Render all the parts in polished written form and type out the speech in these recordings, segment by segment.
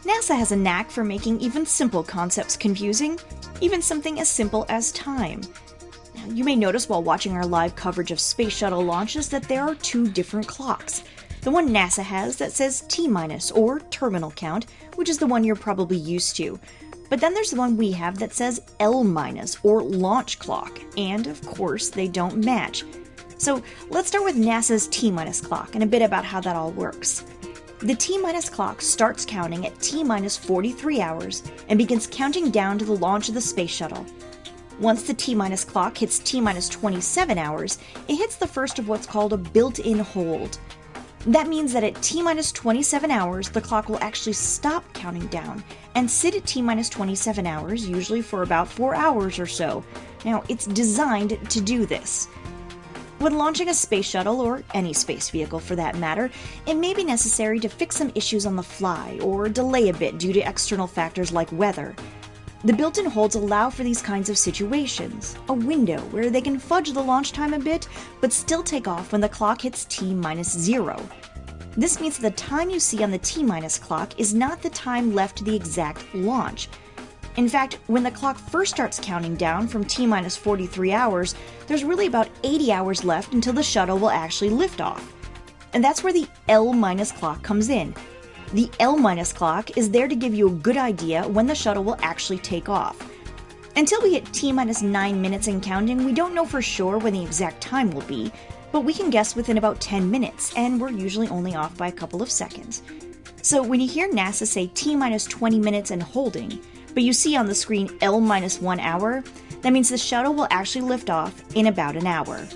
NASA has a knack for making even simple concepts confusing, even something as simple as time. Now, you may notice while watching our live coverage of space shuttle launches that there are two different clocks. The one NASA has that says T-, or terminal count, which is the one you're probably used to. But then there's the one we have that says L-, or launch clock, and of course they don't match. So let's start with NASA's T- clock and a bit about how that all works. The T- clock starts counting at T- 43 hours and begins counting down to the launch of the space shuttle. Once the T- clock hits T- 27 hours, it hits the first of what's called a built-in hold. That means that at T- 27 hours, the clock will actually stop counting down and sit at T- 27 hours, usually for about 4 hours or so. Now, it's designed to do this. When launching a space shuttle, or any space vehicle for that matter, it may be necessary to fix some issues on the fly or delay a bit due to external factors like weather. The built-in holds allow for these kinds of situations, a window where they can fudge the launch time a bit, but still take off when the clock hits T-0. This means the time you see on the T- clock is not the time left to the exact launch. In fact, when the clock first starts counting down from T- 43 hours, there's really about 80 hours left until the shuttle will actually lift off. And that's where the L- clock comes in. The L- clock is there to give you a good idea when the shuttle will actually take off. Until we hit T- 9 minutes and counting, we don't know for sure when the exact time will be, but we can guess within about 10 minutes, and we're usually only off by a couple of seconds. So when you hear NASA say T- 20 minutes and holding, but you see on the screen L- 1 hour, that means the shuttle will actually lift off in about an hour.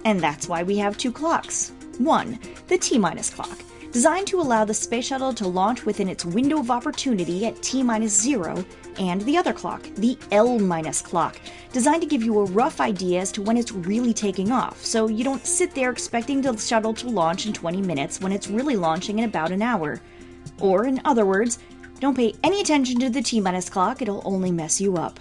And that's why we have two clocks. One, the T- clock, designed to allow the space shuttle to launch within its window of opportunity at T-0, and the other clock, the L- clock, designed to give you a rough idea as to when it's really taking off, so you don't sit there expecting the shuttle to launch in 20 minutes when it's really launching in about an hour. Or, in other words, don't pay any attention to the T- clock, it'll only mess you up.